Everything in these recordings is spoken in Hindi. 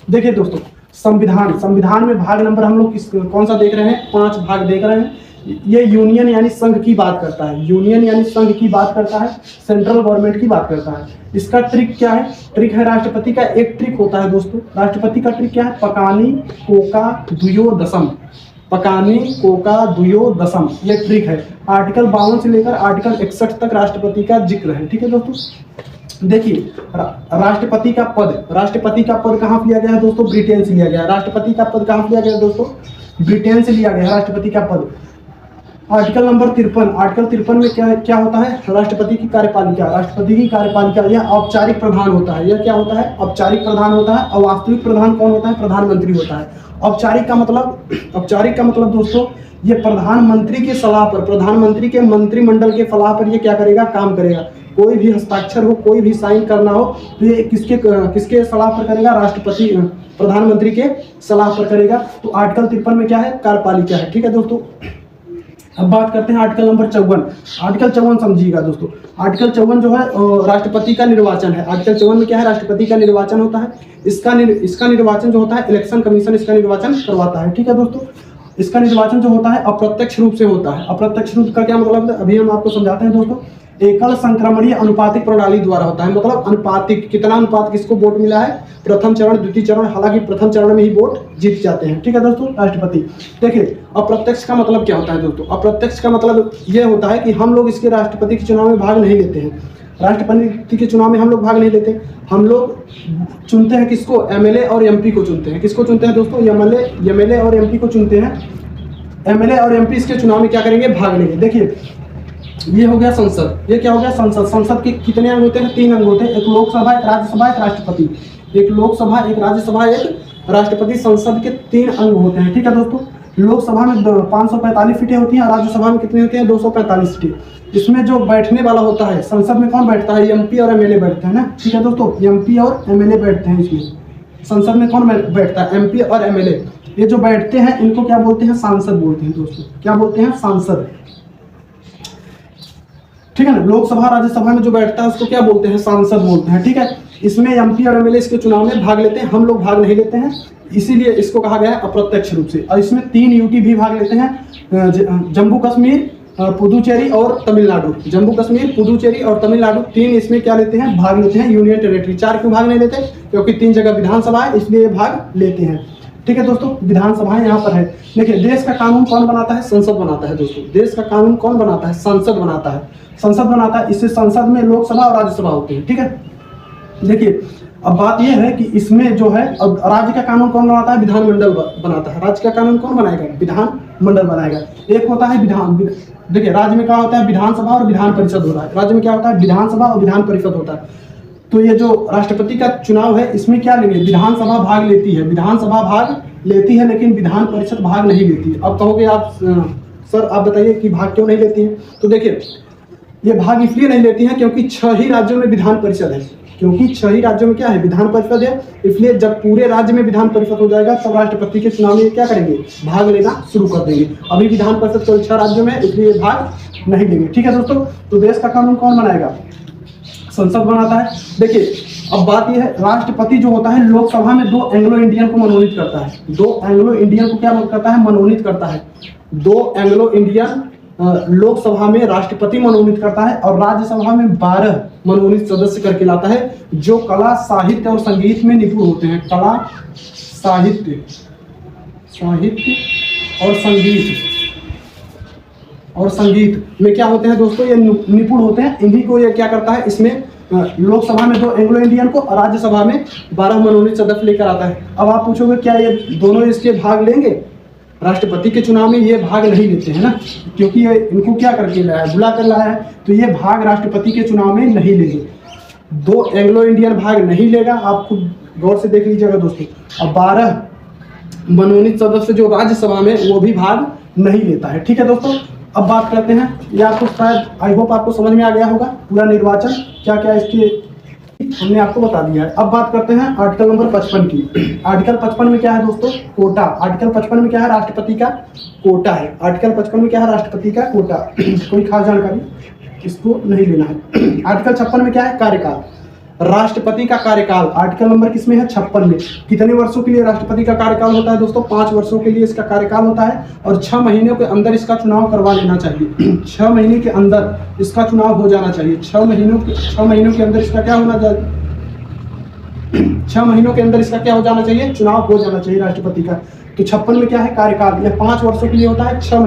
देखिए दोस्तों, संविधान में भाग नंबर हम लोग कौन सा देख रहे हैं? 5 भाग देख रहे हैं। ये यूनियन यानी संघ की बात करता है, यूनियन यानी संघ की बात करता है, सेंट्रल गवर्नमेंट की बात करता है। इसका ट्रिक क्या है? ट्रिक है राष्ट्रपति का एक ट्रिक होता है दोस्तों, राष्ट्रपति का ट्रिक क्या है? पकानी कोका दुयो दशम, पकानी कोका दुयो दशम, ये ट्रिक है। आर्टिकल 52 से लेकर आर्टिकल 61 तक राष्ट्रपति का जिक्र है। ठीक है दोस्तों, देखिए राष्ट्रपति का पद कहाँ लिया गया है दोस्तों? ब्रिटेन से लिया गया है। राष्ट्रपति का पद कहाँ लिया गया है दोस्तों? ब्रिटेन से लिया गया है राष्ट्रपति का पद। आर्टिकल नंबर 53, आर्टिकल 53 में क्या होता है? राष्ट्रपति की कार्यपालिका, यह औपचारिक प्रधान होता है। यह क्या होता है? औपचारिक प्रधान होता है। और वास्तविक प्रधान कौन होता है? प्रधानमंत्री होता है। औपचारिक का मतलब दोस्तों, ये प्रधानमंत्री की सलाह पर, प्रधानमंत्री के मंत्रिमंडल के सलाह पर ये क्या करेगा? काम करेगा। कोई भी हस्ताक्षर हो, कोई भी साइन करना हो तो ये किसके सलाह पर करेगा? राष्ट्रपति, प्रधानमंत्री के सलाह पर करेगा। तो आर्टिकल 53 में क्या है? कार्यपालिका है। ठीक है दोस्तों, अब बात करते हैं आर्टिकल नंबर 54। आर्टिकल 54 समझिएगा दोस्तों, आर्टिकल 54 जो है राष्ट्रपति का निर्वाचन है। आर्टिकल 54 में क्या है? राष्ट्रपति का निर्वाचन होता है। इसका निर्वाचन जो होता है, इलेक्शन कमीशन इसका निर्वाचन करवाता है। ठीक है दोस्तों, इसका निर्वाचन जो होता है अप्रत्यक्ष रूप से होता है। अप्रत्यक्ष रूप का क्या मतलब है? अभी हम आपको समझाते हैं दोस्तों। एकल संक्रमणीय अनुपातिक प्रणाली द्वारा होता है। मतलब अनुपातिक, कितना अनुपात किसको वोट मिला है? प्रथम चरण, द्वितीय चरण, हालांकि प्रथम चरण में ही वोट जीत जाते हैं। ठीक है दोस्तों, राष्ट्रपति। देखिए अप्रत्यक्ष का मतलब क्या होता है दोस्तों? अप्रत्यक्ष का मतलब ये होता है कि हम लोग इसके राष्ट्रपति के चुनाव में भाग नहीं लेते हैं। राष्ट्रपति के चुनाव में हम लोग भाग नहीं लेते। हम लोग चुनते हैं किसको? एमएलए और एमपी को चुनते हैं। किसको चुनते हैं दोस्तों? एमएलए और एमपी को चुनते हैं। एमएलए और एमपी इसके चुनाव में क्या करेंगे? भाग लेंगे। देखिए ये हो गया संसद। ये क्या हो गया? संसद। संसद के कितने अंग होते हैं? 3 अंग होते हैं। एक लोकसभा, एक राज्यसभा, एक राष्ट्रपति। एक लोकसभा, एक राज्यसभा, एक राष्ट्रपति। संसद के 3 अंग होते हैं। ठीक है दोस्तों, लोकसभा में 545 सीटें होती हैं, राज्यसभा में कितनी होती है? 245 सीटें। इसमें जो बैठने वाला होता है, संसद में कौन बैठता है? एमपी और एमएलए बैठते हैं ना। ठीक है दोस्तों, एमपी और एमएलए बैठते हैं इसमें। संसद में कौन बैठता है? एमपी और एमएलए। ये जो बैठते हैं इनको क्या बोलते हैं? सांसद बोलते हैं दोस्तों। क्या बोलते हैं? सांसद। ठीक है ना। लोकसभा, राज्यसभा में जो बैठता है उसको क्या बोलते हैं? सांसद बोलते हैं। ठीक है, इसमें एमपी और एमएलए इसके चुनाव में भाग लेते हैं। हम लोग भाग नहीं लेते हैं, इसीलिए इसको कहा गया है अप्रत्यक्ष रूप से। और इसमें 3 यूटी भी भाग लेते हैं, जम्मू कश्मीर, पुदुचेरी और तमिलनाडु। जम्मू कश्मीर, पुदुचेरी और तमिलनाडु 3 इसमें क्या लेते हैं? भाग लेते हैं। यूनियन टेरिटरी 4 क्यों भाग नहीं लेते? क्योंकि 3 जगह विधानसभा है, इसलिए भाग लेते हैं। ठीक है दोस्तों, विधानसभा यहाँ पर है। देखिए देश का कानून कौन बनाता है? संसद बनाता है दोस्तों। देश का कानून कौन बनाता है? संसद बनाता है। संसद बनाता है। इससे संसद में लोकसभा और राज्यसभा होती है। ठीक है, देखिए अब बात यह है कि इसमें जो है राज्य का कानून कौन बनाता है? विधानमंडल बनाता है। राज्य का कानून कौन बनाएगा? विधानमंडल बनाएगा। एक होता है देखिए राज्य में क्या होता है? विधानसभा और विधान परिषद होता है। राज्य में क्या होता है? विधानसभा और विधान परिषद होता है। तो ये जो राष्ट्रपति का चुनाव है इसमें क्या लेंगे? विधानसभा भाग लेती है, विधानसभा भाग लेती है, लेकिन विधान परिषद भाग नहीं लेती है। अब कहोगे आप सर आप बताइए कि भाग क्यों नहीं लेती है? तो देखिए ये भाग इसलिए नहीं लेती है क्योंकि 6 ही राज्यों में विधान परिषद है। क्योंकि 6 ही राज्यों में क्या है? विधान परिषद है। इसलिए जब पूरे राज्य में विधान परिषद हो जाएगा तब राष्ट्रपति के चुनाव में क्या करेंगे? भाग लेना शुरू कर देंगे। अभी विधान परिषद केवल 6 राज्यों में, इसलिए भाग नहीं देंगे। ठीक है दोस्तों, तो देश का कानून कौन बनाएगा? संसद बनाता है। देखिए अब बात यह है, राष्ट्रपति जो होता है लोकसभा में 2 एंग्लो इंडियन को मनोनीत करता है। 2 एंग्लो इंडियन को क्या करता है? मनोनीत करता है। 2 एंग्लो इंडियन लोकसभा में राष्ट्रपति मनोनीत करता है और राज्यसभा में 12 मनोनीत सदस्य करके लाता है, जो कला, साहित्य और संगीत में निपुण होते हैं। कला, साहित्य और संगीत में क्या होते हैं दोस्तों? ये निपुण होते हैं। इन्हीं को ये क्या करता है? इसमें लोकसभा में 2 एंग्लो इंडियन को और राज्यसभा में 12 मनोनीत सदस्य लेकर आता है। अब आप पूछोगे क्या ये दोनों इसके भाग लेंगे? राष्ट्रपति के चुनाव में ये भाग नहीं लेते हैं ना, क्योंकि ये इनको क्या करके लाया है? बुला कर लाया है। तो ये भाग राष्ट्रपति के चुनाव में नहीं लेंगे। 2 एंग्लो इंडियन भाग नहीं लेगा। आप खुद गौर से देख लीजिएगा दोस्तों। अब 12 मनोनीत सदस्य जो राज्यसभा में, वो भी भाग नहीं लेता है। ठीक है दोस्तों, अब बात करते हैं, ये आपको शायद आई होप आपको समझ में आ गया होगा पूरा निर्वाचन क्या क्या इसके हमने आपको बता दिया है। अब बात करते हैं आर्टिकल नंबर 55 की। आर्टिकल 55 में क्या है दोस्तों? कोटा। आर्टिकल 55 में क्या है? राष्ट्रपति का कोटा है। आर्टिकल 55 में क्या है? राष्ट्रपति का कोटा। कोई खास जानकारी इसको नहीं लेना है। आर्टिकल 56 में क्या है? कार्यकाल। राष्ट्रपति का कार्यकाल, आर्टिकल नंबर किसमें है 56 में, कितने वर्षों के लिए राष्ट्रपति का कार्यकाल होता है दोस्तों? 5 वर्षों के लिए इसका कार्यकाल होता है और 6 महीनों के अंदर इसका चुनाव करवा लेना चाहिए। 6 महीने के अंदर इसका चुनाव हो जाना चाहिए। 6 महीनों के अंदर इसका क्या होना चाहिए? 6 महीनों के अंदर इसका क्या हो जाना चाहिए? चुनाव हो जाना चाहिए राष्ट्रपति का। तो 56 में क्या है? कार्यकाल, यह 5 वर्षों के लिए होता है। 6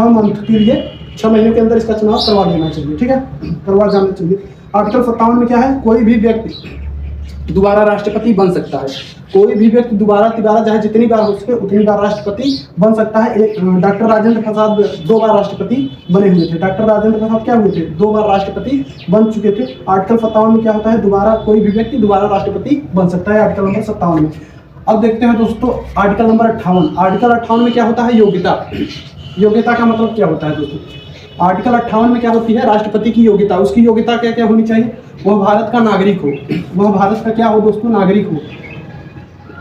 मंथ के लिए 6 महीने के अंदर इसका चुनाव करवा लेना चाहिए। ठीक है, करवा जाना चाहिए। आर्टिकल 57 में क्या है? कोई भी व्यक्ति दोबारा राष्ट्रपति बन सकता है। कोई भी व्यक्ति दोबारा चाहे जितनी बार हो सके उतनी बार राष्ट्रपति बन सकता है। डॉक्टर राजेंद्र प्रसाद 2 बार राष्ट्रपति बने हुए थे। डॉक्टर राजेंद्र प्रसाद क्या हुए थे? 2 बार राष्ट्रपति बन चुके थे। आर्टिकल 57 में क्या होता है? दोबारा कोई भी व्यक्ति दोबारा राष्ट्रपति बन सकता है, आर्टिकल नंबर 57 में। अब देखते हैं दोस्तों आर्टिकल नंबर 58। आर्टिकल 58 में क्या होता है? योग्यता। योग्यता का मतलब क्या होता है दोस्तों? आर्टिकल 58 में क्या होती है? राष्ट्रपति की योग्यता। उसकी योग्यता क्या क्या होनी चाहिए? वह भारत का नागरिक हो। वह भारत का क्या हो दोस्तों? नागरिक हो।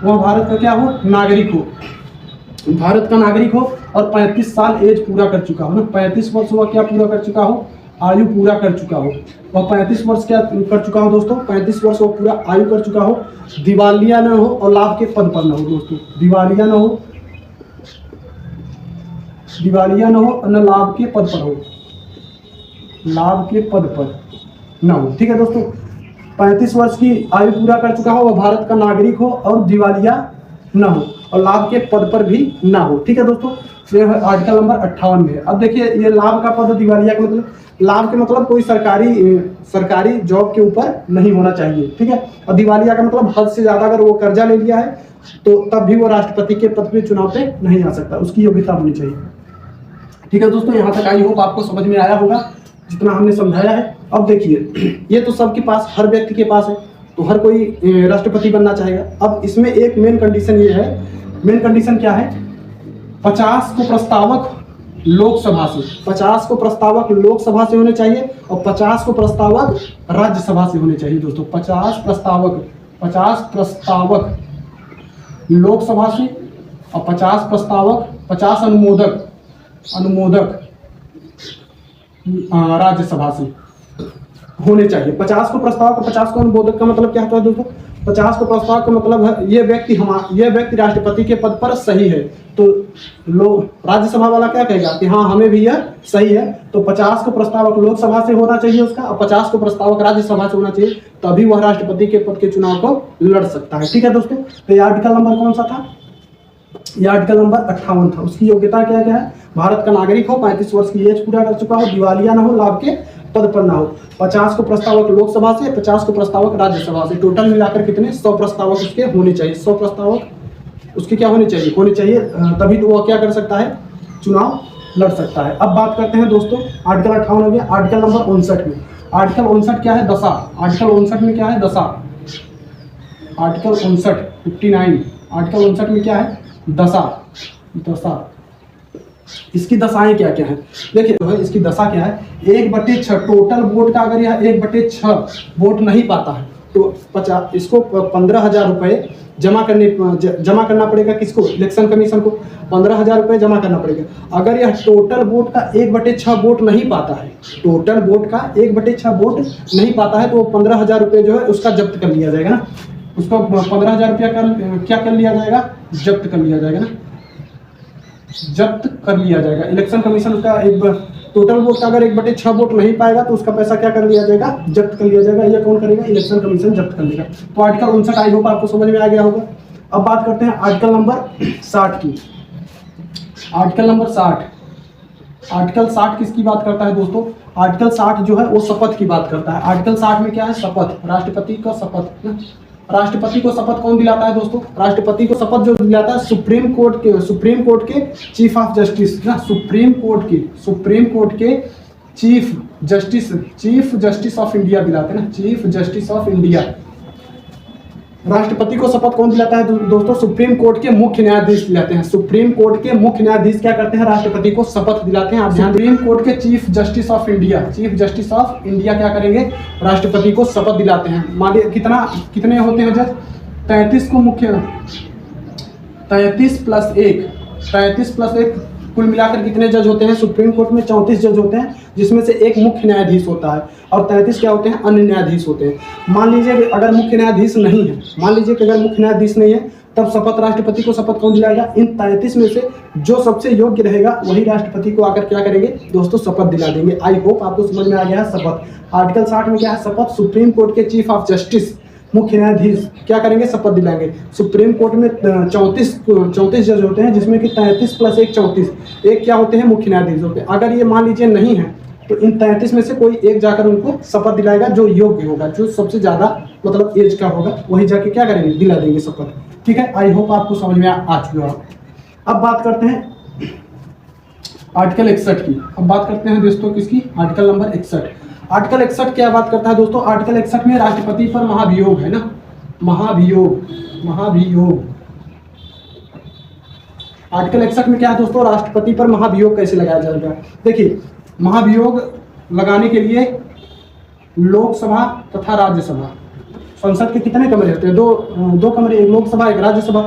वह भारत का क्या हो? नागरिक हो। भारत का नागरिक हो और 35 साल एज पूरा कर चुका हो ना। 35 वर्ष वह क्या पूरा कर चुका हो? आयु पूरा कर चुका हो। वह 35 वर्ष क्या कर चुका हो दोस्तों? 35 वर्ष वो पूरा आयु कर चुका हो। दिवालिया न हो और लाभ के पद पर न हो दोस्तों। दिवालिया न हो, दिवालिया न हो और न लाभ के पद पर हो। लाभ के पद पर न हो। ठीक है दोस्तों, 35 वर्ष की आयु पूरा कर चुका हो, वह भारत का नागरिक हो और दिवालिया न हो और लाभ के पद पर भी ना हो। ठीक है दोस्तों, ये आर्टिकल नंबर 58 में है। अब देखिए ये लाभ का पद, दिवालिया का मतलब, लाभ के मतलब कोई सरकारी जॉब के ऊपर नहीं होना चाहिए। ठीक है, और दिवालिया का मतलब हद से ज्यादा अगर वो कर्जा ले लिया है तो तब भी वो राष्ट्रपति के पद पे चुनाव पे नहीं आ सकता, उसकी योग्यता होनी चाहिए। ठीक है दोस्तों, यहाँ तक आई होप आपको समझ में आया होगा जितना हमने समझाया है। अब देखिए ये तो सबके पास, हर व्यक्ति के पास है, तो हर कोई राष्ट्रपति बनना चाहेगा। अब इसमें एक मेन कंडीशन ये है, मेन कंडीशन क्या है? 50 को प्रस्तावक लोकसभा से, 50 को प्रस्तावक लोकसभा से होने चाहिए और 50 को प्रस्तावक राज्यसभा से होने चाहिए दोस्तों। 50 प्रस्तावक लोकसभा से और 50 प्रस्तावक, 50 अनुमोदक राज्यसभा से होने चाहिए। 50 को प्रस्तावक और 50 को अनुमोदक का मतलब क्या होता है दोस्तों? 50 को प्रस्तावक का मतलब है ये व्यक्ति राष्ट्रपति के पद पर सही है, तो राज्यसभा वाला क्या कहेगा कि हाँ हमें भी यह सही है। तो 50 को प्रस्तावक लोकसभा से होना चाहिए उसका और 50 को प्रस्तावक राज्यसभा से होना चाहिए, तभी वह राष्ट्रपति के पद के चुनाव को लड़ सकता है। ठीक है दोस्तों, तो ये आर्टिकल नंबर कौन सा था? ये आर्टिकल नंबर 58 था। उसकी योग्यता क्या क्या है? भारत का नागरिक हो, 35 वर्ष की एज पूरा कर चुका हो, दिवालिया ना हो, लाभ के पद पर ना हो। 50 को प्रस्तावक लोकसभा से, 50 को प्रस्तावक राज्यसभा से, टोटल मिलाकर कितने? 100 प्रस्तावक उसके होने चाहिए। 100 प्रस्तावक उसके क्या होने चाहिए, तभी तो वो क्या कर सकता है? चुनाव लड़ सकता है। अब बात करते हैं दोस्तों, आर्टिकल 58 हो गया। आर्टिकल नंबर 59 में, आर्टिकल 59 क्या है? दशा। आर्टिकल 59 में क्या है? दशा। आर्टिकल 59 आर्टिकल 59 में क्या है? दशा। इसकी दशाएं क्या क्या है? देखिए तो है इसकी दशा क्या है? 1/6 टोटल वोट का अगर यह 1/6 वोट नहीं पाता है तो इसको 15,000 रुपये जमा करना पड़ेगा। किसको? इलेक्शन कमीशन को 15,000 रुपये जमा करना पड़ेगा। अगर यह टोटल वोट का 1/6 वोट नहीं पाता है, टोटल वोट का 1/6 वोट नहीं पाता है, तो 15,000 रुपये जो है उसका जब्त कर लिया जाएगा ना। उसको 15,000 रुपया क्या कर लिया जाएगा? जब्त कर लिया जाएगा ना, जब्त कर लिया जाएगा। इलेक्शन कमीशन उसका एक टोटल वोट का अगर 1/6 वोट नहीं पाएगा तो उसका पैसा क्या कर लिया जाएगा? जब्त कर लिया जाएगा। ये कौन करेगा? इलेक्शन कमीशन जब्त कर लेगा। तो आर्टिकल 59 आई होप आपको समझ में आ गया होगा। अब बात करते हैं आर्टिकल नंबर 60 की। आर्टिकल नंबर 60, आर्टिकल 60 किसकी बात करता है दोस्तों? आर्टिकल 60 जो है वो शपथ की बात करता है। आर्टिकल 60 में क्या है? शपथ, राष्ट्रपति का शपथ ना। राष्ट्रपति को शपथ कौन दिलाता है दोस्तों? राष्ट्रपति को शपथ जो दिलाता है सुप्रीम कोर्ट के चीफ ऑफ जस्टिस ना, सुप्रीम कोर्ट के चीफ जस्टिस ऑफ इंडिया दिलाते हैं ना, चीफ जस्टिस ऑफ इंडिया। राष्ट्रपति को शपथ कौन दिलाता है दोस्तों? सुप्रीम कोर्ट के मुख्य न्यायाधीश दिलाते हैं। सुप्रीम कोर्ट के मुख्य न्यायाधीश क्या करते हैं? राष्ट्रपति को शपथ दिलाते हैं। आप ध्यान, सुप्रीम कोर्ट के चीफ जस्टिस ऑफ इंडिया क्या करेंगे? राष्ट्रपति को शपथ दिलाते हैं। मानिए कितने होते हैं जज? 33 को मुख्य, 33 + 1 कुल मिलाकर कितने जज होते हैं? सुप्रीम कोर्ट में 34 जज होते हैं, जिसमें से एक मुख्य न्यायाधीश होता है और 33 क्या होते हैं? अन्य न्यायाधीश होते हैं। मान लीजिए अगर मुख्य न्यायाधीश नहीं है, मान लीजिए कि अगर मुख्य न्यायाधीश नहीं है, तब शपथ राष्ट्रपति को शपथ कौन दिलाएगा? इन 33 में से जो सबसे योग्य रहेगा वही राष्ट्रपति को आकर क्या करेंगे दोस्तों? शपथ दिला देंगे। आई होप आपको समझ में आ गया है शपथ। आर्टिकल 60 में क्या है? शपथ। सुप्रीम कोर्ट के चीफ ऑफ जस्टिस मुख्य न्यायाधीश क्या करेंगे? शपथ दिलाएंगे। सुप्रीम कोर्ट में 34 जज होते हैं, जिसमें कि 33 + 1 34, एक क्या होते हैं? मुख्य न्यायाधीश होते हैं। अगर ये मान लीजिए नहीं है तो इन 33 में से कोई एक जाकर उनको शपथ दिलाएगा, जो योग्य होगा, जो सबसे ज्यादा मतलब एज का होगा, वही जाके क्या करेंगे? दिला देंगे शपथ। ठीक है, आई होप आपको समझ में आ चुका है। अब बात करते हैं आर्टिकल 61 की। अब बात करते हैं दोस्तों किसकी? Article number 61। आर्टिकल 61 क्या बात करता है दोस्तों? आर्टिकल 61 में राष्ट्रपति पर महाभियोग है ना, महाभियोग। आर्टिकल 61 में क्या है दोस्तों? राष्ट्रपति पर महाभियोग कैसे लगाया जाएगा? देखिए, महाभियोग लगाने के लिए लोकसभा तथा राज्यसभा, संसद के कितने कमरे होते हैं? दो कमरे, एक लोकसभा एक राज्यसभा।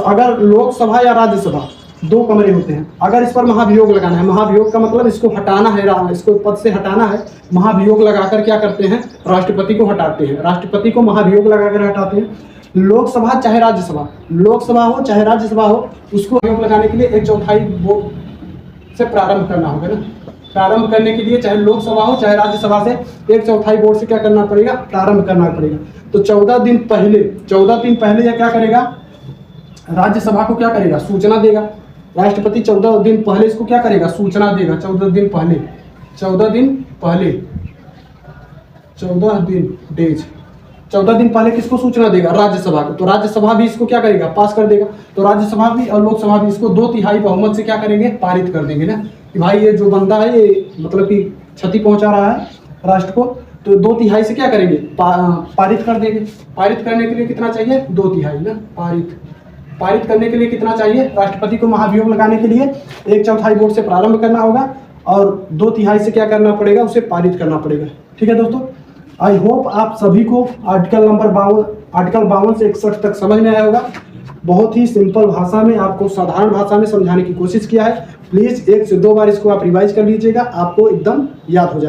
अगर लोकसभा या राज्यसभा 2 कमरे होते हैं, अगर इस पर महाभियोग लगाना है, महाभियोग का मतलब इसको हटाना है, इसको पद से हटाना है, महाभियोग लगाकर क्या करते हैं? राष्ट्रपति को हटाते हैं। राष्ट्रपति को महाभियोग लगाकर हटाते हैं। लोकसभा चाहे राज्यसभा, लोकसभा हो चाहे राज्यसभा हो, उसको महाभियोग लगाने के लिए 1/4 वोट से प्रारंभ करना होगा ना। प्रारंभ करने के लिए चाहे लोकसभा हो चाहे राज्यसभा से 1/4 वोट से क्या करना पड़ेगा? प्रारंभ करना पड़ेगा। तो 14 दिन पहले यह क्या करेगा? राज्यसभा को क्या करेगा? सूचना देगा। राष्ट्रपति 14 दिन पहले इसको क्या करेगा? सूचना देगा। 14 दिन पहले 14 दिन पहले किसको सूचना देगा? राज्यसभा को। तो राज्यसभा भी इसको क्या करेगा? पास कर देगा। तो राज्यसभा भी और लोकसभा भी इसको 2/3 बहुमत से क्या करेंगे? पारित कर देंगे ना, कि भाई ये जो बंदा है ये मतलब कि क्षति पहुंचा रहा है राष्ट्र को, तो 2/3 से क्या करेंगे? पारित कर देंगे। पारित करने के लिए कितना चाहिए? 2/3 ना। पारित करने के लिए कितना चाहिए? राष्ट्रपति को महाभियोग लगाने के लिए 1/4 वोट से प्रारंभ करना होगा और 2/3 से क्या करना पड़ेगा? उसे पारित करना पड़ेगा। ठीक है दोस्तों, आई होप आप सभी को आर्टिकल 52 से 61 तक समझ में आया होगा। बहुत ही सिंपल भाषा में, आपको साधारण भाषा में समझाने की कोशिश किया है। प्लीज़ 1 से 2 बार इसको आप रिवाइज कर लीजिएगा, आपको एकदम याद हो जाएगा।